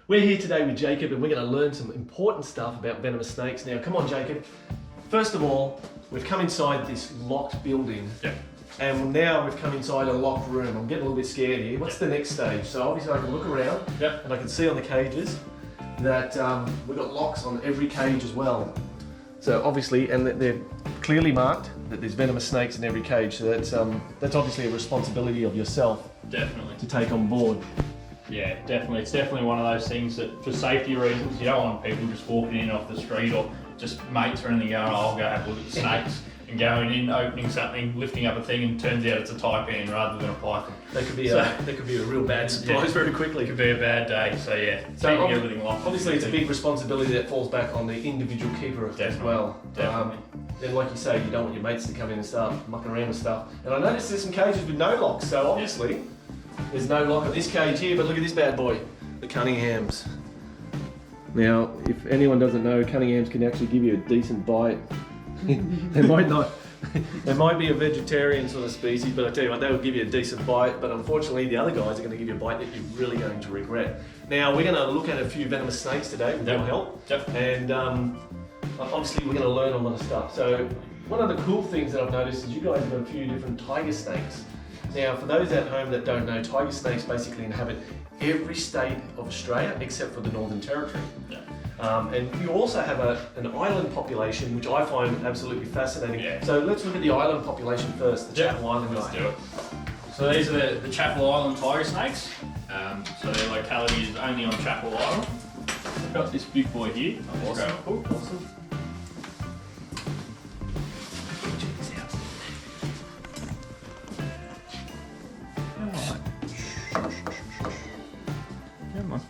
We're here today with Jacob and we're going to learn some important stuff about venomous snakes. Now, come on, Jacob. First of all, we've come inside this locked building. Yep. And now we've come inside a locked room. I'm getting a little bit scared here. What's the next stage? So obviously I can look around and I can see on the cages that we've got locks on every cage as well. So obviously, and they're clearly marked that there's venomous snakes in every cage. So that's obviously a responsibility of yourself. Definitely. To take on board. Yeah, definitely. It's definitely one of those things that, for safety reasons, you don't want people just walking in off the street or just mates or anything going, oh, I'll go have a look at the snakes, and going in, opening something, lifting up a thing, and turns out it's a taipan rather than a python. That could be a real bad surprise very quickly. It could be a bad day. So yeah, keeping everything locked. Obviously, it's a big responsibility that falls back on the individual keeper as well. Definitely. Then, like you say, you don't want your mates to come in and start mucking around with stuff. And I noticed there's some cages with no locks, so obviously there's no lock on this cage here. But look at this bad boy, the Cunninghams. Now, if anyone doesn't know, Cunninghams can actually give you a decent bite. They might not. They might be a vegetarian sort of species, but I tell you what, they'll give you a decent bite. But unfortunately, the other guys are going to give you a bite that you're really going to regret. Now, we're going to look at a few venomous snakes today with your help. And obviously, we're going to learn a lot of stuff. So, one of the cool things that I've noticed is you guys have got a few different tiger snakes. Now, for those at home that don't know, tiger snakes basically inhabit every state of Australia except for the Northern Territory. And you also have an island population, which I find absolutely fascinating. So let's look at the island population first, the Chapel Island guy. Let's do it. So these are the Chapel Island tiger snakes. So their locality is only on Chapel Island. I've got this big boy here. Awesome. Come on.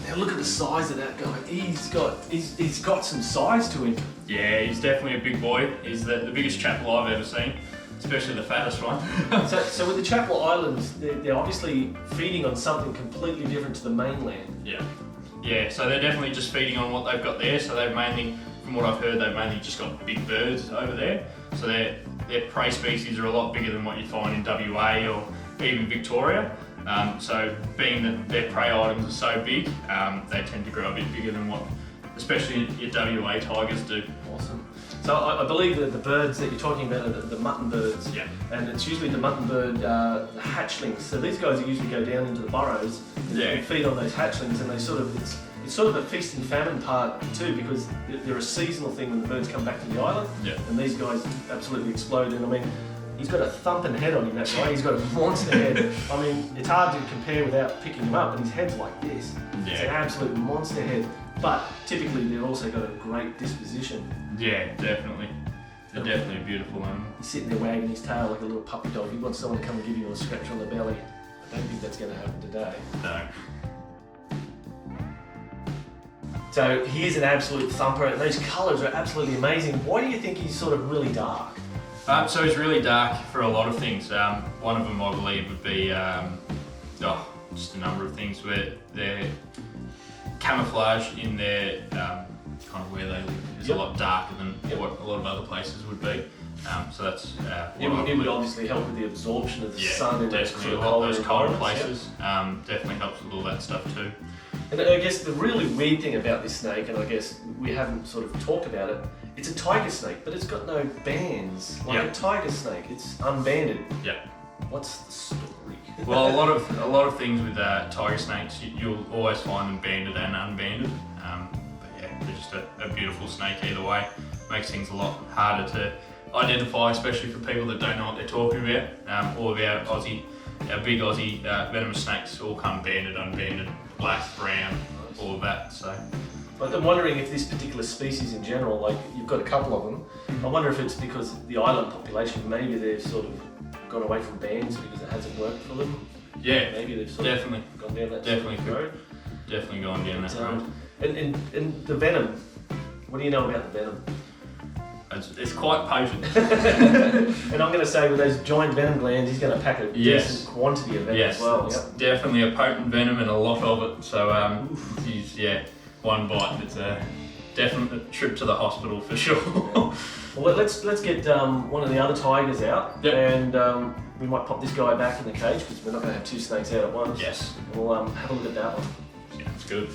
Now look at the size of that guy. He's got some size to him. Yeah, he's definitely a big boy. He's the biggest chapel I've ever seen, especially the fattest one. So with the Chapel Islands, they're obviously feeding on something completely different to the mainland. Yeah, so they're definitely just feeding on what they've got there. So they've mainly, from what I've heard, they've mainly just got big birds over there. So their prey species are a lot bigger than what you find in WA or even Victoria. So being that their prey items are so big, they tend to grow a bit bigger than what, especially your WA tigers do. Awesome. So I believe that the birds that you're talking about are the mutton birds. Yeah. And it's usually the mutton bird, the hatchlings. So these guys usually go down into the burrows and feed on those hatchlings, and they it's sort of a feast and famine part too, because they're a seasonal thing when the birds come back to the island. And these guys absolutely explode. And I mean, he's got a thumping head on him, that guy. He's got a monster head. I mean, it's hard to compare without picking him up, but his head's like this. It's an absolute monster head. But typically, they've also got a great disposition. Yeah, definitely. They're definitely a beautiful animal. He's sitting there wagging his tail like a little puppy dog. He wants someone to come and give you a scratch on the belly. I don't think that's going to happen today. No. So here's an absolute thumper, and those colours are absolutely amazing. Why do you think he's sort of really dark? So he's really dark for a lot of things. One of them, I believe, would be just a number of things where their camouflage in their kind of where they live is a lot darker than what a lot of other places would be. So that's it would obviously help with the absorption of the sun in those cold places. Definitely helps with all that stuff too. And I guess the really weird thing about this snake, and I guess we haven't sort of talked about it, it's a tiger snake, but it's got no bands. Like a tiger snake, it's unbanded. What's the story? Well, a lot of things with tiger snakes, you'll always find them banded and unbanded. But yeah, they're just a beautiful snake either way. Makes things a lot harder to identify, especially for people that don't know what they're talking about. All of our big Aussie venomous snakes all come banded, unbanded, black, brown, all of that. So. But I'm wondering if this particular species in general, like you've got a couple of them, I wonder if it's because the island population, maybe they've sort of gone away from bands because it hasn't worked for them. Yeah, maybe they've sort of gone down that road. Definitely gone down that road. And the venom, what do you know about the venom? It's quite potent. And I'm going to say with those giant venom glands, he's going to pack a decent quantity of venom yes, as well. It's definitely a potent venom and a lot of it. So he's, one bite, it's a definite trip to the hospital for sure. Well, let's get one of the other tigers out, and we might pop this guy back in the cage because we're not going to have two snakes out at once. Yes. And we'll have a look at that one. Yeah, it's good.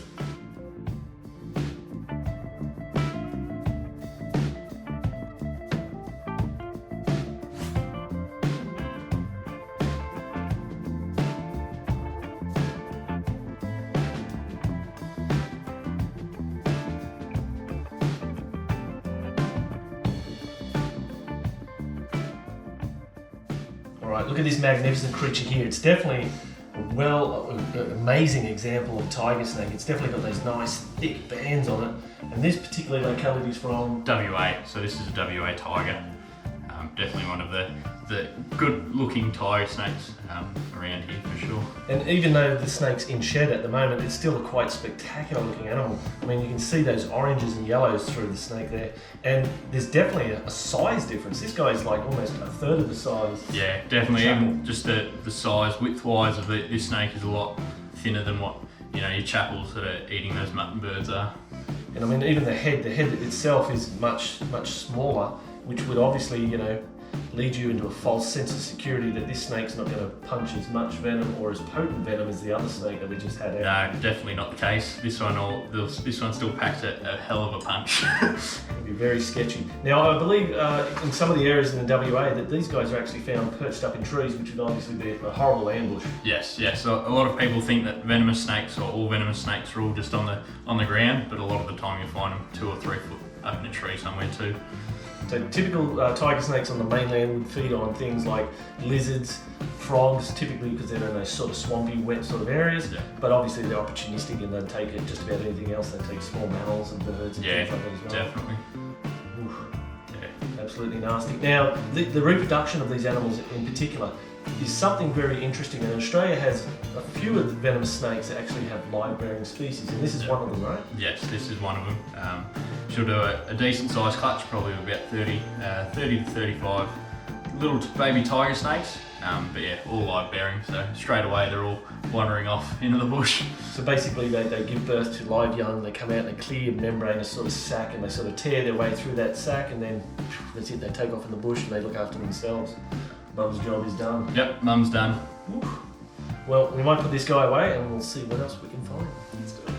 Alright, look at this magnificent creature here. It's definitely an amazing example of tiger snake. It's definitely got those nice thick bands on it. And this particular locality is from WA, so this is a WA tiger. Definitely one of the good looking tiger snakes around here for sure. And even though the snake's in shed at the moment, it's still a quite spectacular looking animal. I mean, you can see those oranges and yellows through the snake there. And there's definitely a size difference. This guy is like almost a third of the size. Yeah, definitely. Even just the size, width-wise of this snake is a lot thinner than what your chapels that are eating those mutton birds are. And I mean, even the head itself is much smaller, which would obviously, lead you into a false sense of security that this snake's not going to punch as much venom or as potent venom as the other snake that we just had out. No, definitely not the case. This one still packs a hell of a punch. It'd be very sketchy. Now, I believe in some of the areas in the WA that these guys are actually found perched up in trees, which would obviously be a horrible ambush. Yes. So a lot of people think that venomous snakes or all venomous snakes are all just on the ground, but a lot of the time you find them 2 or 3 foot up in a tree somewhere too. So typical tiger snakes on the mainland would feed on things like lizards, frogs, typically because they're in those sort of swampy, wet sort of areas. Yeah. But obviously they're opportunistic and they'll take it just about anything else. They take small mammals and birds and things like that as well. Definitely. Oof. Yeah, absolutely nasty. Now, the reproduction of these animals in particular is something very interesting, and Australia has a few of the venomous snakes that actually have live-bearing species, and this is one of them, right? Yes, this is one of them. She'll do a decent sized clutch, probably about 30 to 35 little baby tiger snakes, but yeah, all live-bearing, so straight away they're all wandering off into the bush. So basically they give birth to live young, they come out in a clear membranous sort of sac, and they sort of tear their way through that sac, and then that's it, they take off in the bush and they look after themselves. Mum's job is done. Yep, mum's done. Oof. Well, we might put this guy away and we'll see what else we can find. Let's do it.